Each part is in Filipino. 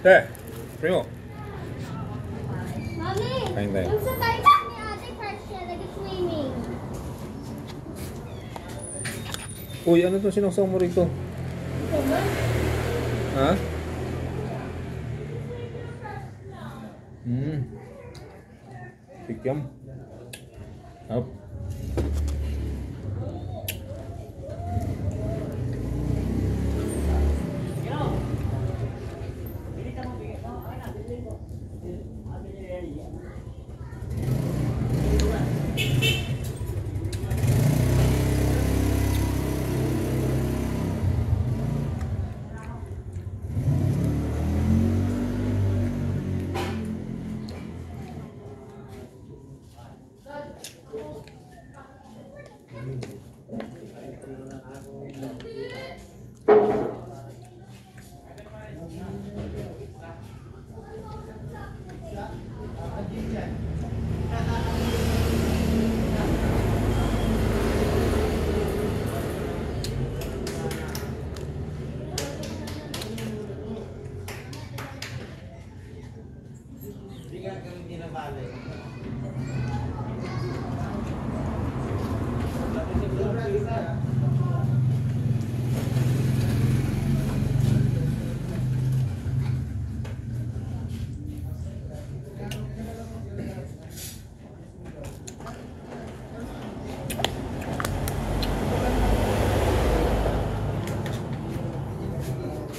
Te, primo. Mami, Kain tayo. yung sa Titan ni Ate Fresh siya, nag-swimming. Uy, ano itong sinaksaw mo rito? Ha? Tikyam. Up.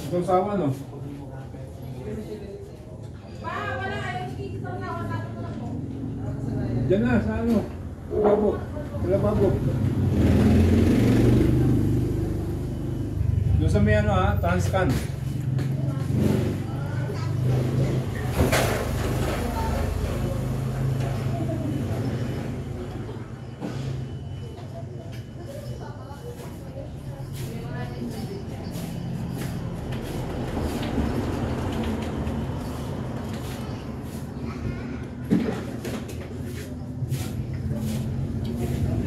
Itong sawa, no? Diyan na, sa ano? Lababo. Sa lababo. Doon sa may ano ha, Transcan.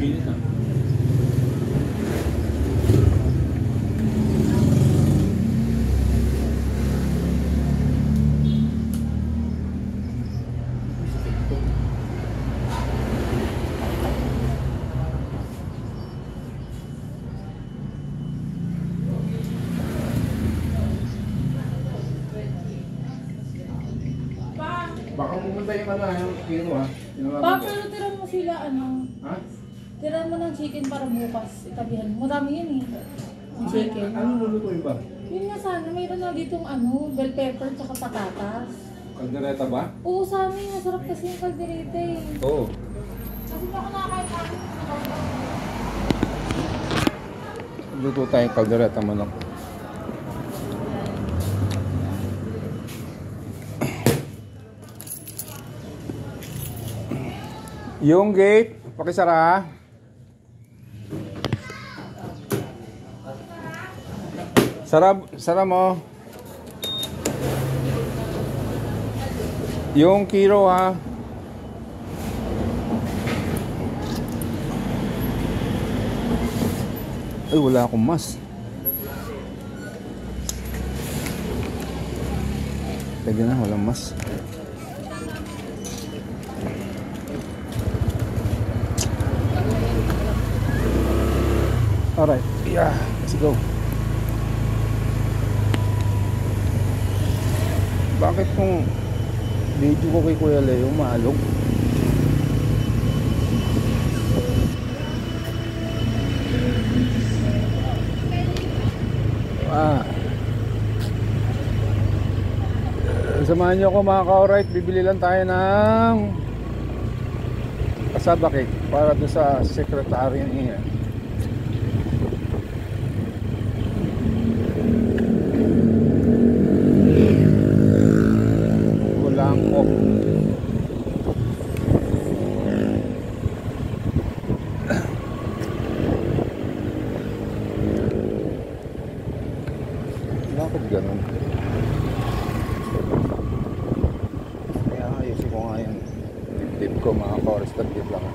Bilis na. Baka pumunta yung ano, yung kilo ha. Pa, pero tira mo sila ano. Ha? Tira mo ng chicken para bukas. Itabihan mo. Marami yun eh. Ang chicken. Anong lulutuin ba? Yun nga sana. Mayroon na ditong ano, bell pepper tsaka patatas. Kaldereta ba? Oo, sa amin. Masarap kasi yung kaldereta eh. Oo. Kasi hindi ako nakakain namin. Luto tayong kaldereta manok. Yung gate, pakisara. Sara mo. Yung kilo ha. Ay, wala akong mas. Pwede na, walang mas. Alright, yeah, let's go. Bakit kung video ko kay Kuya Leo maalog? Samahan niyo ako mga ka-alright, bibili lang tayo ng kasaba cake para doon sa secretary niya. Walang ko. Bakit ganun? Kaya ayusin ko nga yung dip ko mga ka-oristan dip lang.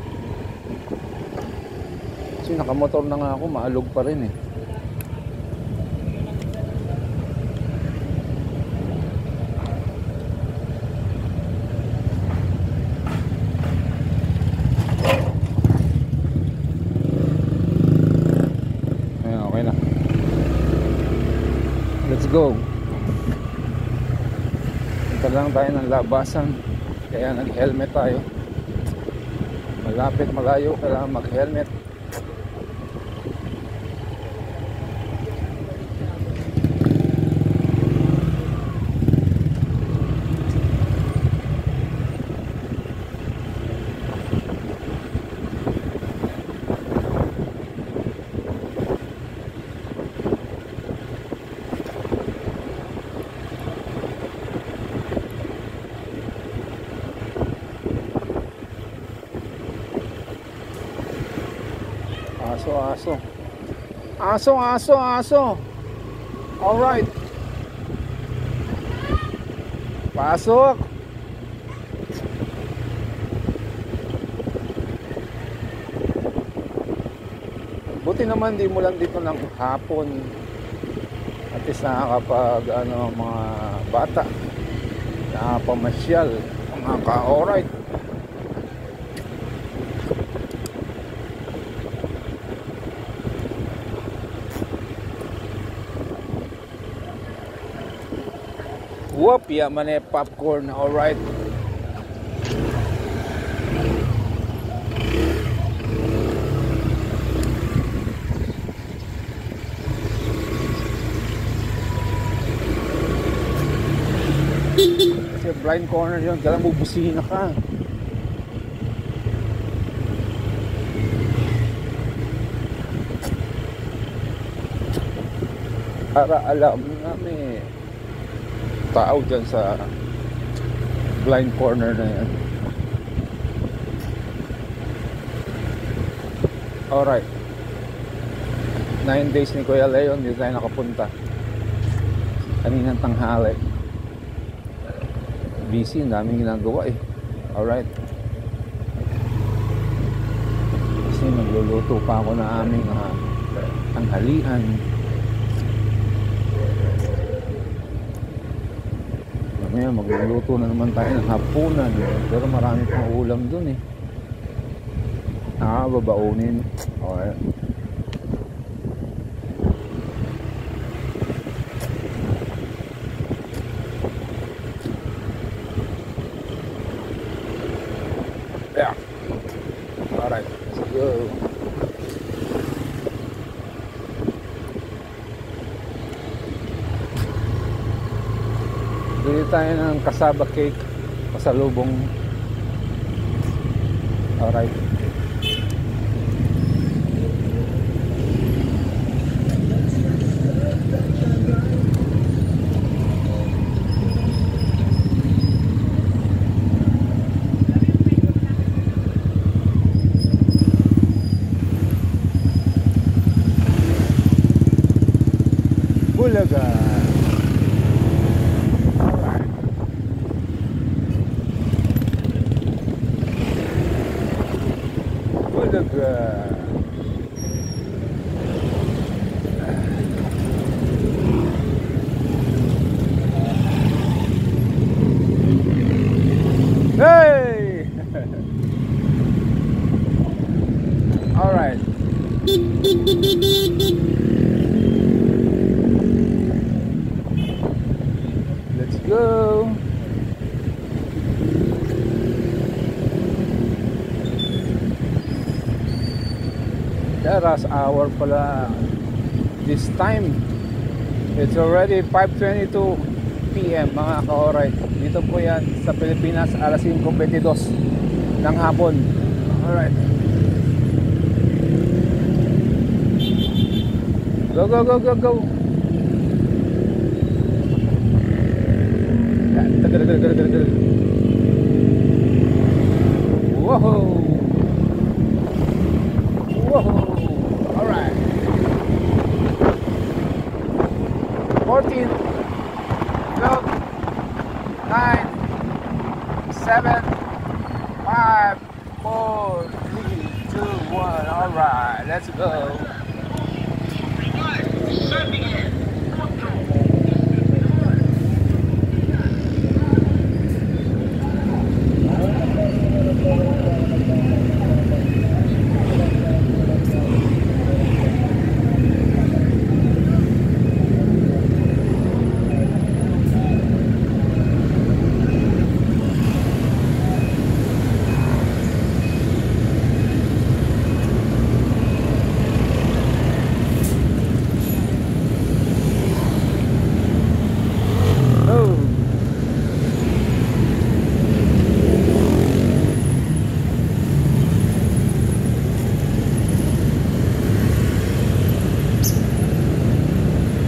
Kasi nakamotor na nga ako, maalog pa rin eh. Let's go. Punta lang tayo ng labasan. Kaya nag-helmet tayo. Malapit malayo, kailangan mag-helmet. Aso. Alright. Pasok. Buti naman di mo lang dito ng hapon. At least nakakapag mga bata. Nakapamasyal. Mga ka-alright. Whoop, yaman eh, popcorn, alright. Kasi blind corner yun, kailangan bubusina ka. Para alam namin tao dyan sa blind corner na yan. Alright, 9 days ni Kuya Leon, dito tayo nakapunta kaninang tanghali. Busy, ang daming ginagawa eh. Alright, kasi nagluluto pa ako na aming tanghalian. Ngayon magluluto na naman tayo ng hapunan, pero marami pang ulam dun eh. Babaunin. Okay. Yeah. Alright, let's go. Bili tayo ng cassava cake pasalubong. Alright. Bulaga. Hey! All right. Let's go. Rush hour pala this time. It's already 5:22 PM mga ka-alright. Dito po yan sa Pilipinas, alas 5:22 ng hapon. Alright, go go go go go. Whoa. Whoa. Alright. 14, 12, 9, 7, 5, 4, 3, 2, 1. Alright, let's go.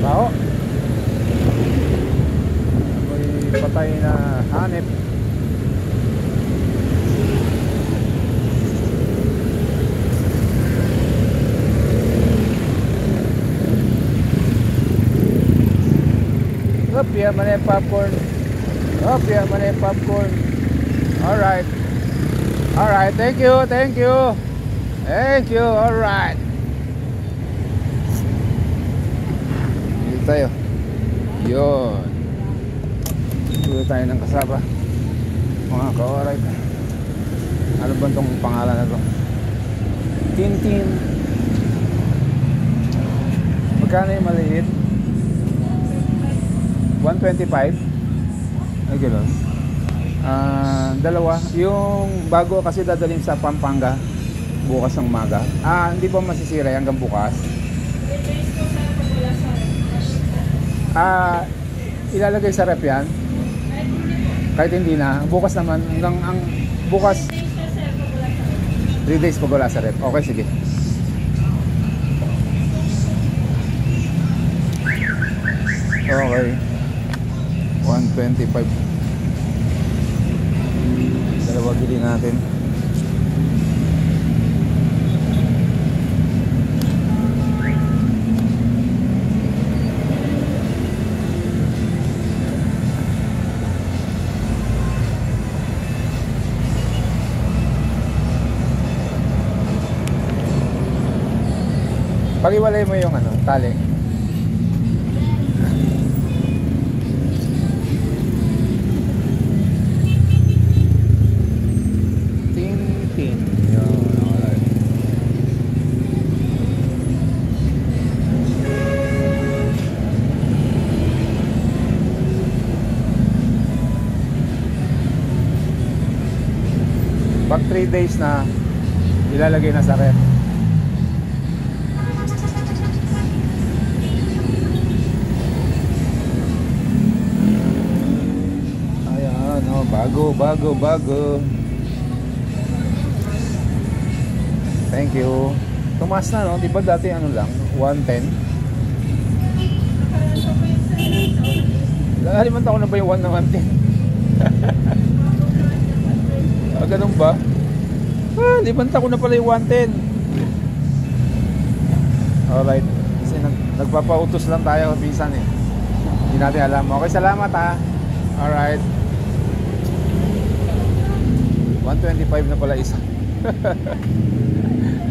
Tao. May patay na hanip. Up, yeah, man popcorn. Up, yeah, man popcorn. Alright. Alright, thank you, thank you. Thank you, alright. Dito tayo. Yun. Dito tayo ng kasaba. Mga ka-alright. Ano ba itong pangalan na to? Tintin. Magkano yung maliit? 125. Ay gano'n. Dalawa. Yung bago kasi dadalhin sa Pampanga bukas ng umaga. Hindi pa masisira hanggang bukas. Ilalagay sa rep yan. Kahit hindi na. Bukas naman hanggang ang bukas 3 days pag wala sa rep. Okay, sige. Okay. 125. Dalawa bili natin. Pag-iwalay mo yung tali. Pag 3 days na ilalagay na sa ref. Ayan, bago. Thank you. Tumaas na, no? Di ba dati lang? 110. Nakalimutan ko na ba yung 1 na 110? Ganun ba? Libanta ko na pala yung 110. Alright. Kasi nagpapautos lang tayo minsan eh. Hindi natin alam. Okay, salamat ha. Alright. 125 na pala isa.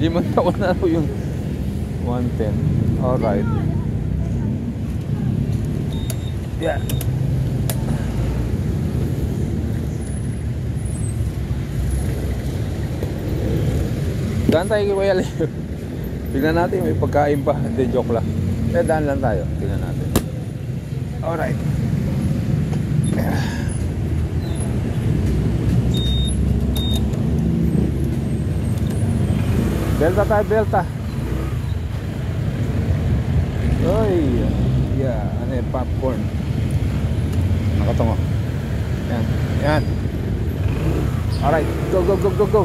Limanta ko na yung 110. Alright. Yeah. Daan tayo kay Kuya Leo. Tignan natin, may pagkain pa. Hindi, joke lang. Daan lang tayo. Tignan natin. Alright. Belta tayo, belta. Oy. Yeah, popcorn. Nakatungo. Yan. Alright, go.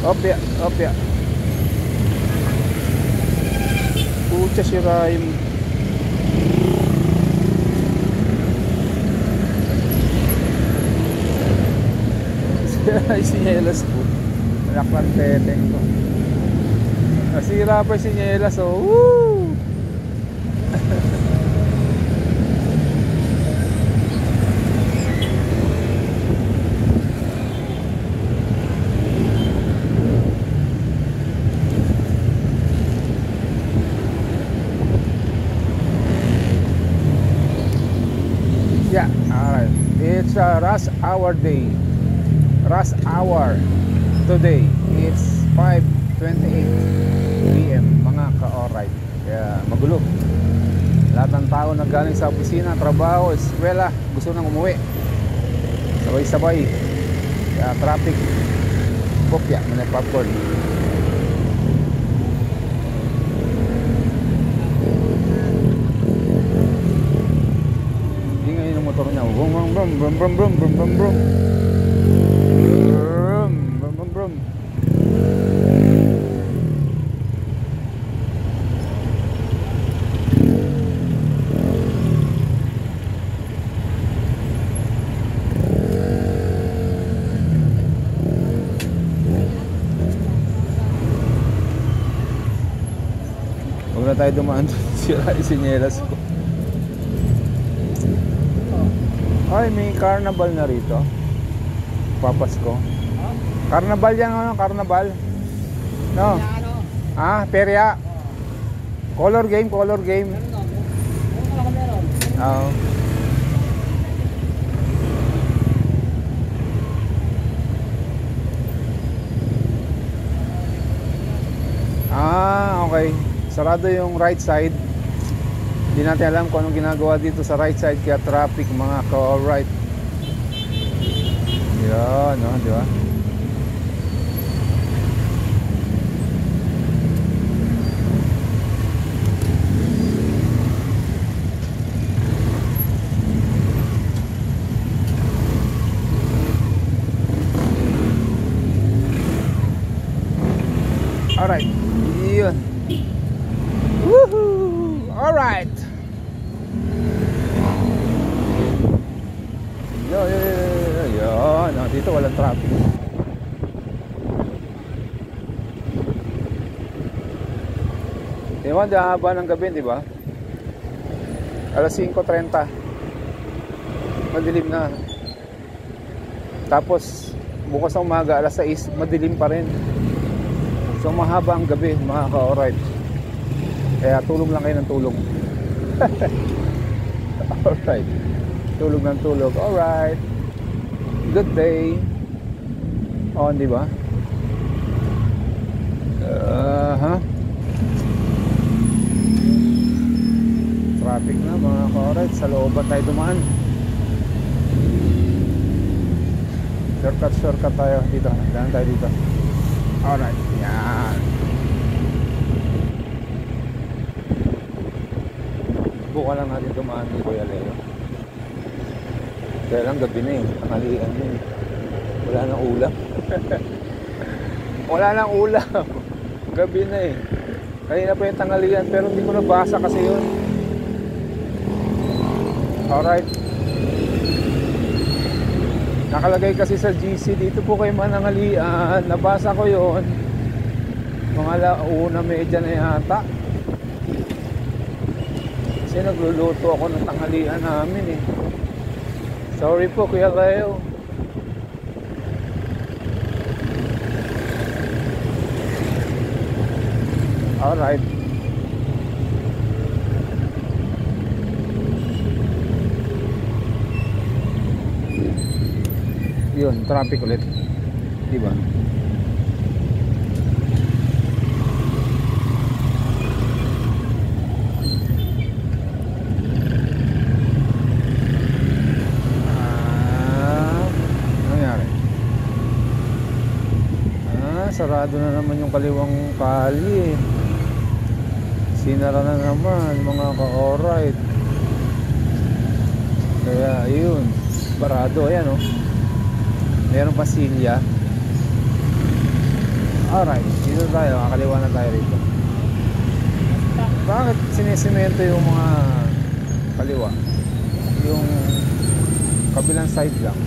Opya. Pucha si Raim. Sinyelas po. Malakpan teteng ko. Nasira pa sinyelas. Woo! Yeah, alright. It's rush hour day. Rush hour today. It's 5:28 PM mga ka-alright. Kaya magulo. Lahat ng tao na galing sa opisina, trabaho, eskwela, gusto nang umuwi. Sabay-sabay. Kaya traffic. Kopya, mga popcorn. Motor niya. Brum. tayo dumaan doon. Sira yung sinyelas ko. Ay, may carnival na rito. Papasko. Carnival yan, ano? Carnival. No? Ah, perya. Color game, color game. Oo. Ah, okay. Sarado yung right side. Hindi natin alam kung anong ginagawa dito sa right side, kaya traffic mga ka-alright. Yan, no, di ba? Alright. Yun. Woohoo! Alright. Yun. No, dito walang traffic. Diba, di haba ng gabi, di ba? Alas 5:30. Madilim na. Tapos, bukas ng umaga, alas 6, madilim pa rin. So mahaba ang gabi mga ka-alright. Kaya tulog lang kayo ng tulog. Alright. Tulog ng tulog. Alright. Good day. Oh, di ba? Traffic na mga ka-alright. Sa looban tayo dumaan. Shortcut tayo dito. Daan tayo dito. Alright, yan. Buka lang natin dumaan ni Kuya Leo. Kaya lang gabi na eh, tanghalian na eh. Wala nang ulam. Wala nang ulam. Gabi na eh. Kanina pa yung tanghalian pero hindi ko nabasa kasi yun. Alright. Nakalagay kasi sa GC, dito po kayo mananghalian. Nabasa ko yon. Mga 1:30 na yata. Kasi nagluluto ako ng tanghalian namin eh. Sorry po Kuya Leo. Alright. Yun, traffic ulit. Diba? Nangyari? Sarado na naman yung kaliwang kali eh. Sinara na naman mga ka-alright. Kaya yun, barado. Ayan oh. Meron pa silya. Alright, dito tayo, kakaliwa na tayo rito. Bakit sinisemento yung mga kaliwa? Yung kabilang side lang.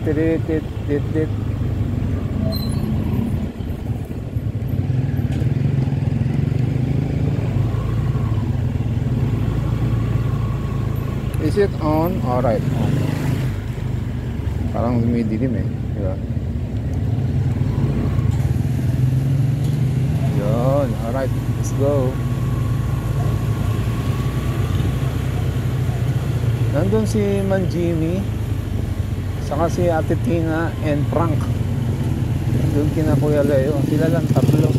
Tit. Is it on? Alright, on. Parang lumidilim eh. Diba? Yun. Alright, let's go. Nandun si Man Jimmy, saka si Ate Tina and Frank. Doon kina Kuya Leo. Sila lang tatlo.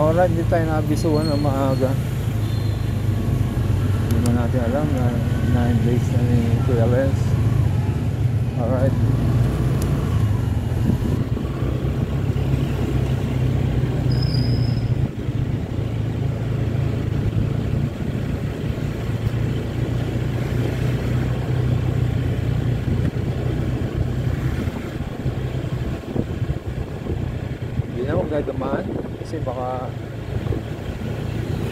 Alright, di tayo nabisuhan na maaga. Hindi man natin alam na 9 days na ni Kuya Les. Alright. Hindi na magdadamaan. kasi baka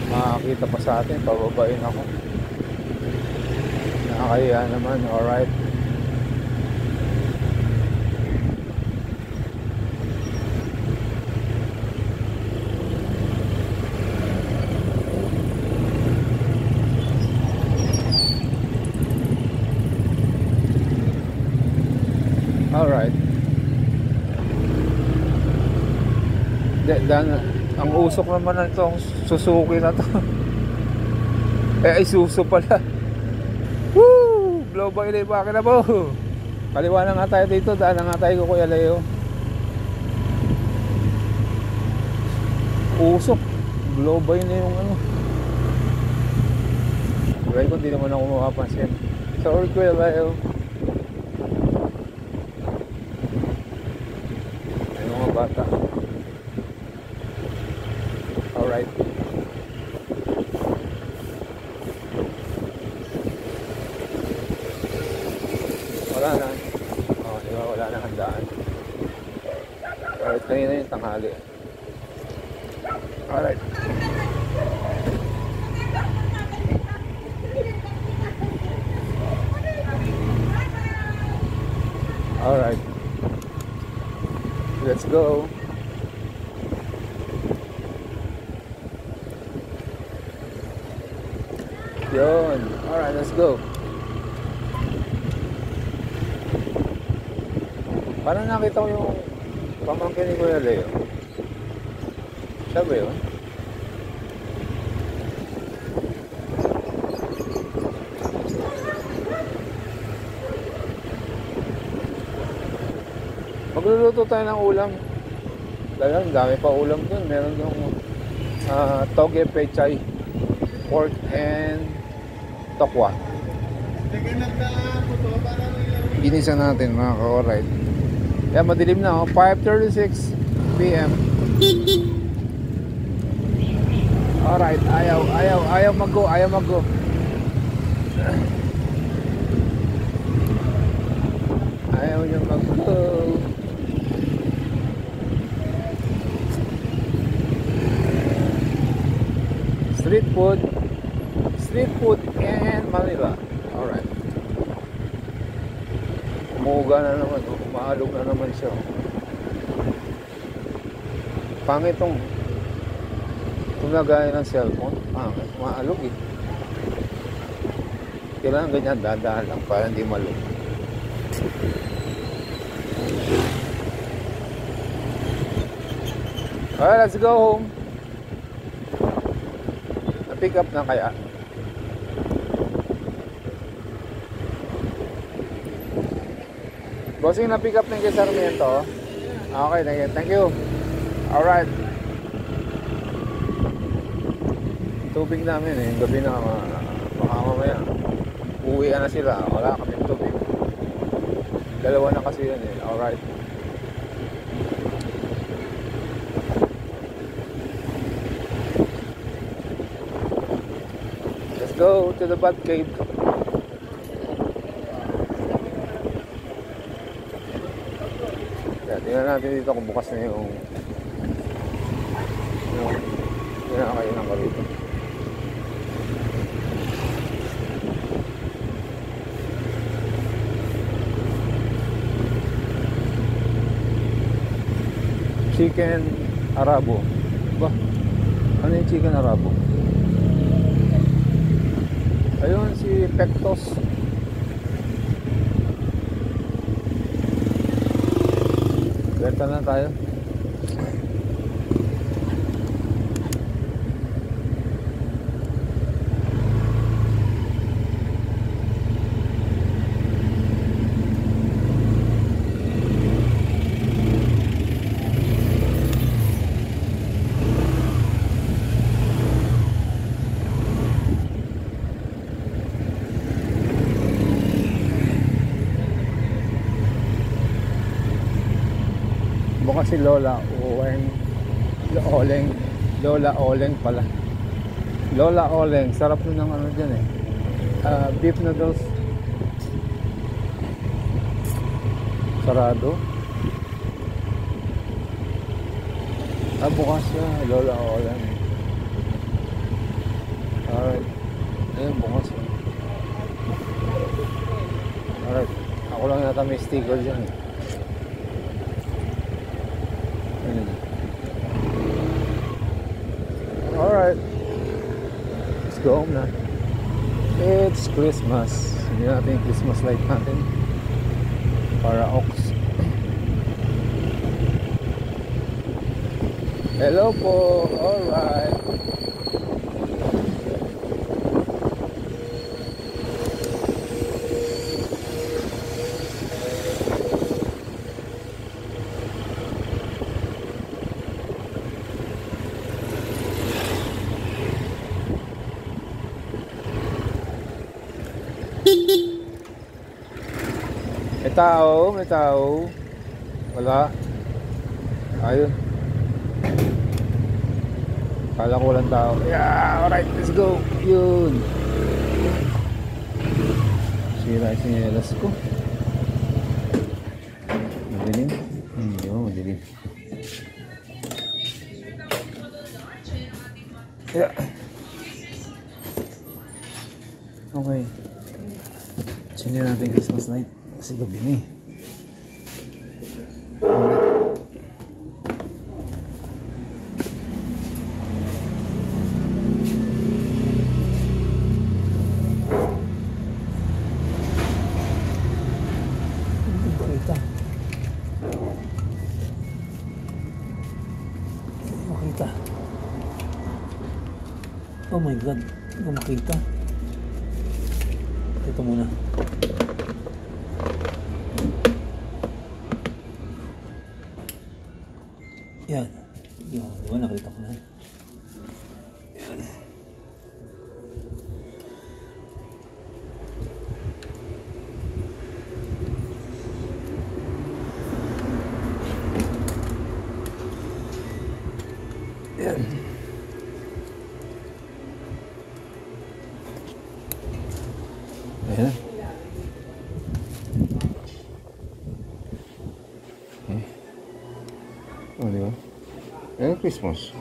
makakita pa sa atin, pababain ako. Nakakahiya naman. Alright. Alright. Ang usok naman na ito, ang Suzuki na to. Ay Isuzu pala. Woo! Blow by na yung makina po. Kaliwa na nga tayo dito, daan na nga tayo ko Kuya Leo. Usok. Blow by na yung ano. Well, kung di naman ako makapansin. Sorry Kuya Leo. Ay mga bata. Alright. Wala na. Oh, diba? Wala na handaan. Alright, kanina yung tanghali. Alright. Alright. Let's go. Yun. Alright, let's go. Parang nakita ko yung pamangkin ni Kuya Leo. Siya ba yun? Magluluto tayo ng ulam. Dahil dami pa ulam dun. Meron yung toge pechay, pork and tokwa. Ginisa natin mga ka-alright. Yan, madilim na, oh. 5:36 PM. Alright, ayaw mag-go. Ayaw niya mag-go. Street food and Manila. Alright. Umuuga na naman, umaalog na naman siya. Pangit itong lagay ng cellphone. Pangit, umaalog eh. Kailangan ganyan, dadaan lang para hindi malog. Alright, let's go home. Na-pick up na kaya? Bossing, na-pick up na yung Sarmiento. Okay, thank you. Alright. Tubig namin eh, gabi na baka mamaya uwi na sila, wala kaming tubig. Dalawa na kasi yun eh. Alright. Let's go to the bat cave. Tingnan natin dito kung bukas na yung kinakainan ko rito. Chicken Arabo. Ba? Ano yung chicken Arabo? Ayun si Pectos. Benta na tayo. Bukas si Lola Oleng pala. Lola Oleng, sarap nun ng ano dyan eh. Beef noodles. Sarado. Ah, bukas na. Lola ko lang. Alright. Ayun, bukas na. Alright. Ako lang yata may sticker dyan. Ayun. Alright. Let's go home na. It's Christmas. Hindi natin yung Christmas light natin. Para Ox. Hello po. Alright. May tao, may tao. Wala. Ayun. Kala ko walang tao. Yeah, alright, let's go. Yun. Sira yung sinyelas ko. Madilim. Yun, madilim. Yeah. Okay. Sinin natin Christmas night. Kasi gabi na eh. Makita. Oh my god, hindi makita. Ito muna. Yan. Yun, diba nakita ko na. Yan. Yan. Ayan. Okay. Oh, di ba? Ayan, Christmas.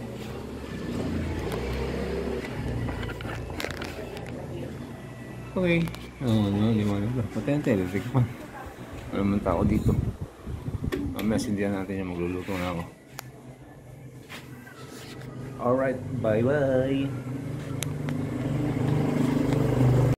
Okay. Oo, liwanag ba? Patente, electric fan. Wala naman tao dito. Mamaya sindihan natin yung magluluto na ako. Alright, bye-bye.